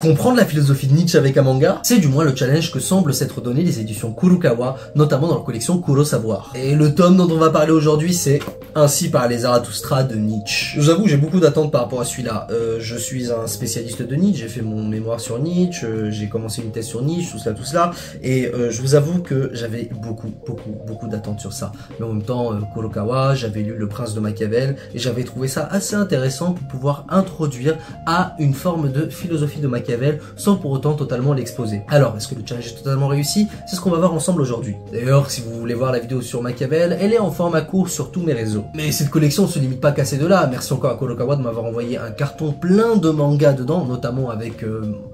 Comprendre la philosophie de Nietzsche avec un manga, c'est du moins le challenge que semblent s'être donné les éditions Kurokawa, notamment dans la collection Kurosavoir. Et le tome dont on va parler aujourd'hui, c'est Ainsi parlait Zarathustra de Nietzsche. Je vous avoue, j'ai beaucoup d'attentes par rapport à celui-là. Je suis un spécialiste de Nietzsche, j'ai fait mon mémoire sur Nietzsche, j'ai commencé une thèse sur Nietzsche, tout cela, et je vous avoue que j'avais beaucoup d'attentes sur ça. Mais en même temps, Kurokawa, j'avais lu Le Prince de Machiavel, et j'avais trouvé ça assez intéressant pour pouvoir introduire à une forme de philosophie de Machiavel sans pour autant totalement l'exposer. Alors, est-ce que le challenge est totalement réussi? C'est ce qu'on va voir ensemble aujourd'hui. D'ailleurs, si vous voulez voir la vidéo sur Machiavel, elle est en format court sur tous mes réseaux. Mais cette collection ne se limite pas qu'à ces deux-là. Merci encore à Kurokawa de m'avoir envoyé un carton plein de mangas dedans, notamment avec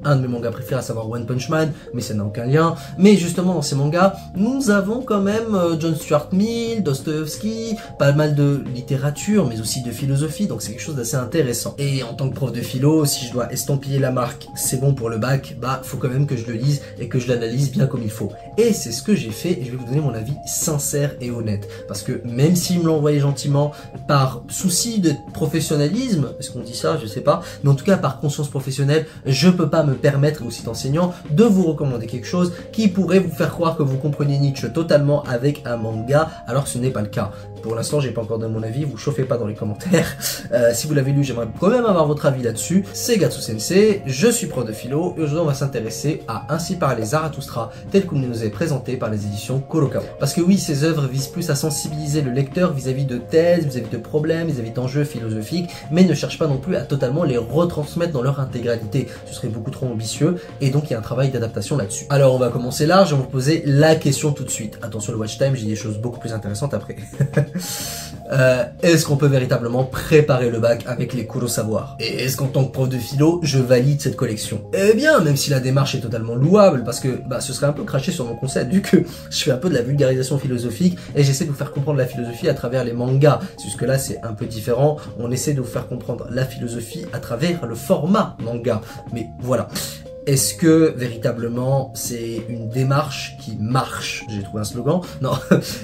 un de mes mangas préférés, à savoir One Punch Man, mais ça n'a aucun lien. Mais justement, dans ces mangas, nous avons quand même John Stuart Mill, Dostoevsky, pas mal de littérature, mais aussi de philosophie, donc c'est quelque chose d'assez intéressant. Et en tant que prof de philo, si je dois estampiller la marque c'est bon pour le bac, bah faut quand même que je le lise et que je l'analyse bien comme il faut. Et c'est ce que j'ai fait, et je vais vous donner mon avis sincère et honnête. Parce que même s'il me l'a envoyé gentiment, par souci de professionnalisme, est-ce qu'on dit ça, je sais pas, mais en tout cas par conscience professionnelle, je peux pas me permettre, aussi enseignant, de vous recommander quelque chose qui pourrait vous faire croire que vous comprenez Nietzsche totalement avec un manga, alors que ce n'est pas le cas. Pour l'instant, j'ai pas encore donné mon avis, vous chauffez pas dans les commentaires. Si vous l'avez lu, j'aimerais quand même avoir votre avis là-dessus. C'est Gatsu Sensei, je suis prof de philo, et aujourd'hui on va s'intéresser à Ainsi parlait Zarathustra, tel qu'il nous est présenté par les éditions Kurokawa. Parce que oui, ces œuvres visent plus à sensibiliser le lecteur vis-à-vis de thèses, vis-à-vis de problèmes, vis-à-vis d'enjeux philosophiques, mais ne cherchent pas non plus à totalement les retransmettre dans leur intégralité. Ce serait beaucoup trop ambitieux, et donc il y a un travail d'adaptation là-dessus. Alors on va commencer large, je vais vous poser la question tout de suite. Attention le watch time, j'ai des choses beaucoup plus intéressantes après. Est-ce qu'on peut véritablement préparer le bac avec les Kurosavoir? Et est-ce qu'en tant que prof de philo, je valide cette collection? Eh bien, même si la démarche est totalement louable, parce que ce serait un peu craché sur mon concept, vu que je fais un peu de la vulgarisation philosophique, et j'essaie de vous faire comprendre la philosophie à travers les mangas. Jusque-là, c'est un peu différent, on essaie de vous faire comprendre la philosophie à travers le format manga. Mais voilà. Est-ce que véritablement c'est une démarche qui marche? J'ai trouvé un slogan. Non.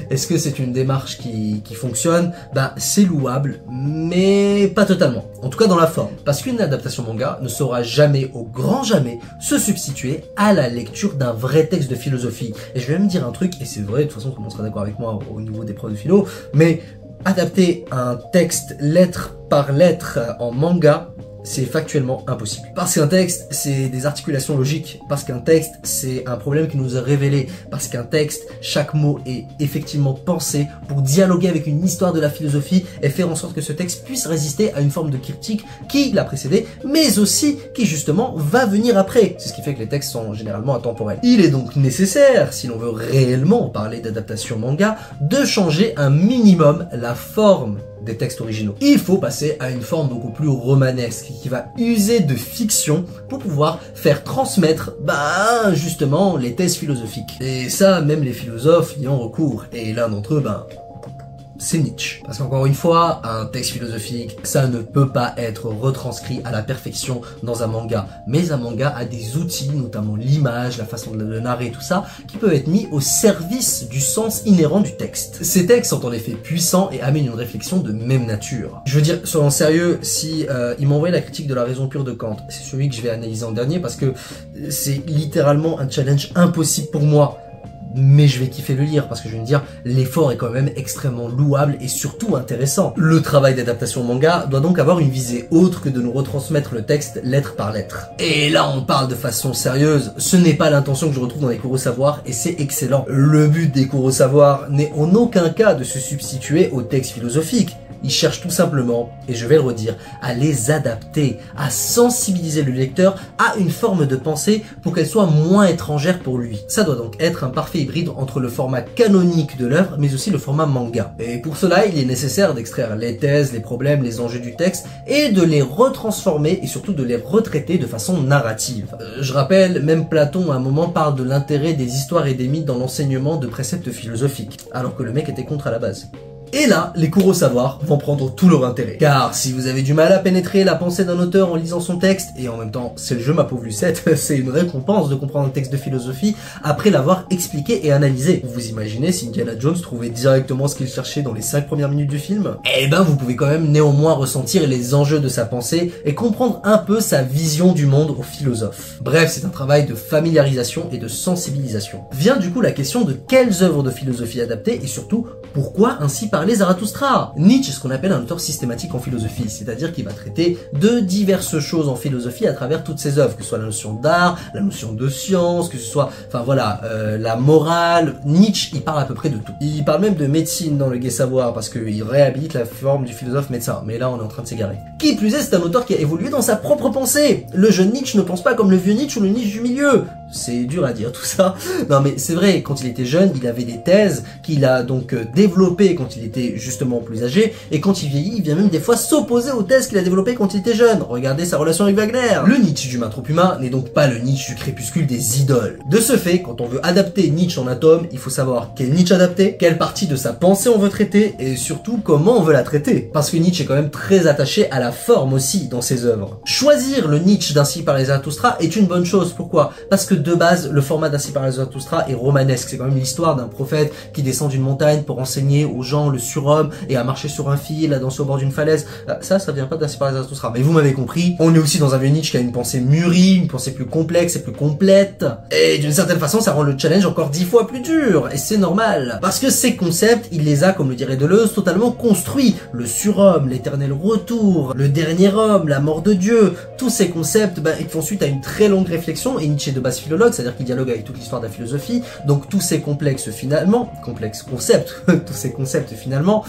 Est-ce que c'est une démarche qui fonctionne? C'est louable, mais pas totalement. En tout cas dans la forme. Parce qu'une adaptation manga ne saura jamais, au grand jamais, se substituer à la lecture d'un vrai texte de philosophie. Et je vais même dire un truc, et c'est vrai, de toute façon tout le monde sera d'accord avec moi au niveau des profs de philo, mais adapter un texte lettre par lettre en manga, c'est factuellement impossible. Parce qu'un texte, c'est des articulations logiques. Parce qu'un texte, c'est un problème qui nous est révélé. Parce qu'un texte, chaque mot est effectivement pensé pour dialoguer avec une histoire de la philosophie et faire en sorte que ce texte puisse résister à une forme de critique qui l'a précédé, mais aussi qui justement va venir après. C'est ce qui fait que les textes sont généralement intemporels. Il est donc nécessaire, si l'on veut réellement parler d'adaptation manga, de changer un minimum la forme des textes originaux. Il faut passer à une forme beaucoup plus romanesque qui va user de fiction pour pouvoir faire transmettre justement les thèses philosophiques. Et ça, même les philosophes y ont recours. Et l'un d'entre eux, c'est Nietzsche. Parce qu'encore une fois, un texte philosophique, ça ne peut pas être retranscrit à la perfection dans un manga. Mais un manga a des outils, notamment l'image, la façon de le narrer, tout ça, qui peuvent être mis au service du sens inhérent du texte. Ces textes sont en effet puissants et amènent une réflexion de même nature. Je veux dire, soyons sérieux, si il m'a envoyé la critique de la raison pure de Kant, c'est celui que je vais analyser en dernier parce que c'est littéralement un challenge impossible pour moi. Mais je vais kiffer le lire parce que je vais me dire l'effort est quand même extrêmement louable et surtout intéressant. Le travail d'adaptation manga doit donc avoir une visée autre que de nous retransmettre le texte lettre par lettre. Et là on parle de façon sérieuse, ce n'est pas l'intention que je retrouve dans les Kurosavoir et c'est excellent. Le but des Kurosavoir n'est en aucun cas de se substituer au texte philosophique. Ils cherchent tout simplement, et je vais le redire, à les adapter, à sensibiliser le lecteur à une forme de pensée pour qu'elle soit moins étrangère pour lui. Ça doit donc être un parfait hybride entre le format canonique de l'œuvre, mais aussi le format manga. Et pour cela, il est nécessaire d'extraire les thèses, les problèmes, les enjeux du texte, et de les retransformer, et surtout de les retraiter de façon narrative. Je rappelle, même Platon à un moment parle de l'intérêt des histoires et des mythes dans l'enseignement de préceptes philosophiques, alors que le mec était contre à la base. Et là, les cours au savoir vont prendre tout leur intérêt. Car si vous avez du mal à pénétrer la pensée d'un auteur en lisant son texte, et en même temps, c'est le jeu ma pauvre Lucette, c'est une récompense de comprendre un texte de philosophie après l'avoir expliqué et analysé. Vous imaginez si Indiana Jones trouvait directement ce qu'il cherchait dans les 5 premières minutes du film? Eh ben, vous pouvez quand même néanmoins ressentir les enjeux de sa pensée et comprendre un peu sa vision du monde au philosophe. Bref, c'est un travail de familiarisation et de sensibilisation. Vient du coup la question de quelles œuvres de philosophie adapter et surtout, pourquoi ainsi parler Zarathustra? Nietzsche est ce qu'on appelle un auteur systématique en philosophie, c'est-à-dire qu'il va traiter de diverses choses en philosophie à travers toutes ses œuvres, que ce soit la notion d'art, la notion de science, que ce soit, enfin voilà, la morale. Nietzsche, il parle à peu près de tout. Il parle même de médecine dans le Gai Savoir, parce qu'il réhabilite la forme du philosophe médecin, mais là on est en train de s'égarer. Qui plus est, c'est un auteur qui a évolué dans sa propre pensée. Le jeune Nietzsche ne pense pas comme le vieux Nietzsche ou le Nietzsche du milieu. C'est dur à dire tout ça. Non mais c'est vrai, quand il était jeune, il avait des thèses qu'il a donc développées quand il était justement plus âgé, et quand il vieillit, il vient même des fois s'opposer aux thèses qu'il a développées quand il était jeune. Regardez sa relation avec Wagner. Le Nietzsche du Main trop humain n'est donc pas le Nietzsche du crépuscule des idoles. De ce fait, quand on veut adapter Nietzsche en atome, il faut savoir quel Nietzsche adapter, quelle partie de sa pensée on veut traiter, et surtout comment on veut la traiter. Parce que Nietzsche est quand même très attaché à la forme aussi dans ses œuvres. Choisir le Nietzsche d'Ainsi parlait Zarathustra est une bonne chose. Pourquoi? Parce que de base, le format d'Ainsi parlait Zarathustra est romanesque. C'est quand même l'histoire d'un prophète qui descend d'une montagne pour enseigner aux gens le surhomme et à marcher sur un fil, à danser au bord d'une falaise. Ça vient pas d'Ainsi parlait Zarathustra. Mais vous m'avez compris, on est aussi dans un vieux Nietzsche qui a une pensée mûrie, une pensée plus complexe et plus complète. Et d'une certaine façon, ça rend le challenge encore 10 fois plus dur. Et c'est normal. Parce que ces concepts, il les a, comme le dirait Deleuze, totalement construits. Le surhomme, l'éternel retour, le dernier homme, la mort de Dieu. Tous ces concepts, ils font suite à une très longue réflexion. Et Nietzsche est de base philologue, c'est-à-dire qu'il dialogue avec toute l'histoire de la philosophie. Donc tous ces concepts finalement, tous ces concepts finalement,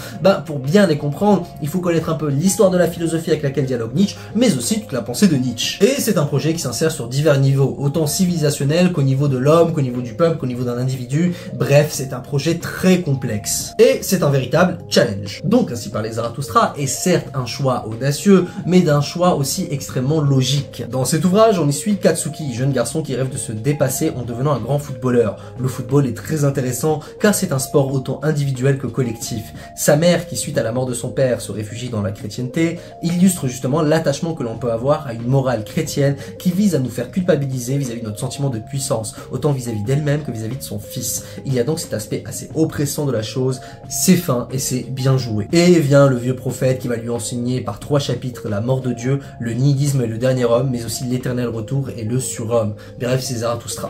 pour bien les comprendre, il faut connaître un peu l'histoire de la philosophie avec laquelle dialogue Nietzsche, mais aussi toute la pensée de Nietzsche. Et c'est un projet qui s'insère sur divers niveaux, autant civilisationnel qu'au niveau de l'homme, qu'au niveau du peuple, qu'au niveau d'un individu. Bref, c'est un projet très complexe. Et c'est un véritable challenge. Donc, Ainsi parlait Zarathustra est certes un choix audacieux, mais d'un choix aussi extrêmement logique. Dans cet ouvrage, on y suit Katsuki, jeune garçon qui rêve de se dépasser en devenant un grand footballeur. Le football est très intéressant car c'est un sport autant individuel que collectif. Sa mère, qui suite à la mort de son père se réfugie dans la chrétienté, illustre justement l'attachement que l'on peut avoir à une morale chrétienne qui vise à nous faire culpabiliser vis-à-vis de notre sentiment de puissance, autant vis-à-vis d'elle-même que vis-à-vis de son fils. Il y a donc cet aspect assez oppressant de la chose, c'est fin et c'est bien joué. Et vient le vieux prophète qui va lui enseigner par 3 chapitres la mort de Dieu, le nihilisme et le dernier homme, mais aussi l'éternel retour et le surhomme. Bref, c'est Zarathustra.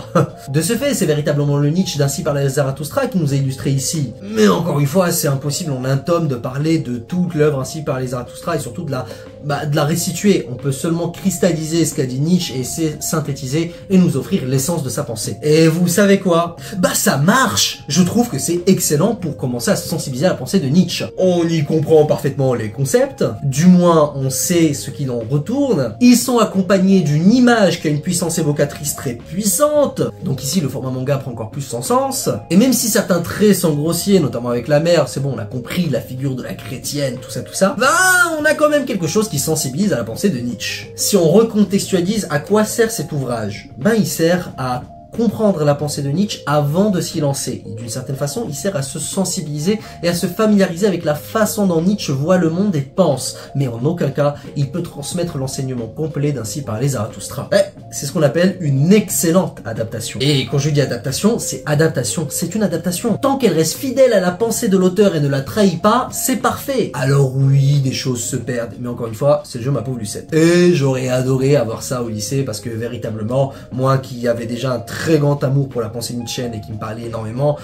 De ce fait, c'est véritablement le Nietzsche d'Ainsi parlait Zarathustra qui nous a illustré ici. Mais encore une fois, c'est impossible en un tome de parler de toute l'œuvre Ainsi parlait Zarathustra et surtout de la restituer. On peut seulement cristalliser ce qu'a dit Nietzsche et essayer de synthétiser et nous offrir l'essence de sa pensée. Et vous savez quoi? Ça marche! Je trouve que c'est excellent pour commencer à se sensibiliser à la pensée de Nietzsche. On y comprend parfaitement les concepts, du moins on sait ce qu'il en retourne. Ils sont accompagnés d'une image qui a une puissance évocatrice très puissante, donc ici le format manga prend encore plus son sens. Et même si certains traits sont grossiers, notamment avec la mère, c'est bon, on a compris la figure de la chrétienne, tout ça, on a quand même quelque chose qui sensibilise à la pensée de Nietzsche. Si on recontextualise à quoi sert cet ouvrage, il sert à comprendre la pensée de Nietzsche avant de s'y lancer. D'une certaine façon, il sert à se sensibiliser et à se familiariser avec la façon dont Nietzsche voit le monde et pense. Mais en aucun cas, il peut transmettre l'enseignement complet d'Ainsi parlait Zarathustra. C'est ce qu'on appelle une excellente adaptation. Et quand je dis adaptation, c'est une adaptation. Tant qu'elle reste fidèle à la pensée de l'auteur et ne la trahit pas, c'est parfait. Alors oui, des choses se perdent, mais encore une fois, c'est le jeu ma pauvre Lucette. Et j'aurais adoré avoir ça au lycée parce que véritablement, moi qui avais déjà un très grand amour pour la pensée nietzschéenne et qui me parlait énormément,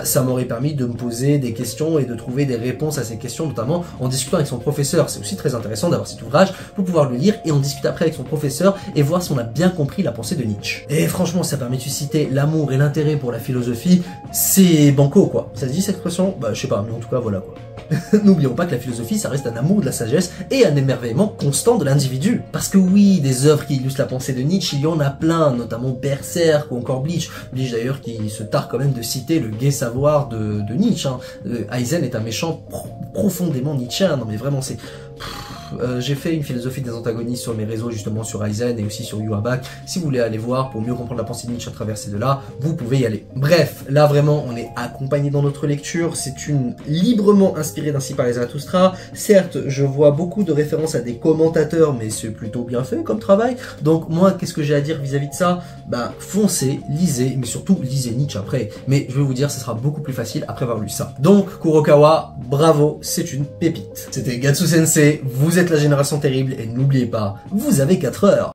ça m'aurait permis de me poser des questions et de trouver des réponses à ces questions, notamment en discutant avec son professeur. C'est aussi très intéressant d'avoir cet ouvrage pour pouvoir le lire et en discuter après avec son professeur et voir si on a bien compris la pensée de Nietzsche. Et franchement, ça permet de susciter l'amour et l'intérêt pour la philosophie. C'est banco, quoi. Ça se dit cette expression? Je sais pas, mais en tout cas, voilà, quoi. N'oublions pas que la philosophie, ça reste un amour de la sagesse et un émerveillement constant de l'individu. Parce que oui, des œuvres qui illustrent la pensée de Nietzsche, il y en a plein, notamment Berserk ou encore Bleach. Bleach d'ailleurs qui se tare quand même de citer le gai savoir de Nietzsche. Aizen est un méchant profondément nietzschéen. Non mais vraiment, c'est... j'ai fait une philosophie des antagonistes sur mes réseaux, justement sur Aizen et aussi sur You Are Back. Si vous voulez aller voir pour mieux comprendre la pensée de Nietzsche à travers ces deux-là, vous pouvez y aller. Bref, là vraiment, on est accompagné dans notre lecture. C'est une librement inspirée d'Ainsi parlait Zarathustra. Certes, je vois beaucoup de références à des commentateurs, mais c'est plutôt bien fait comme travail. Donc moi, qu'est-ce que j'ai à dire vis-à-vis de ça? Bah, foncez, lisez, mais surtout lisez Nietzsche après. Mais je vais vous dire, ce sera beaucoup plus facile après avoir lu ça. Donc, Kurokawa, bravo, c'est une pépite. C'était Gatsu Sensei, vous êtes la génération terrible, et n'oubliez pas, vous avez 4 heures.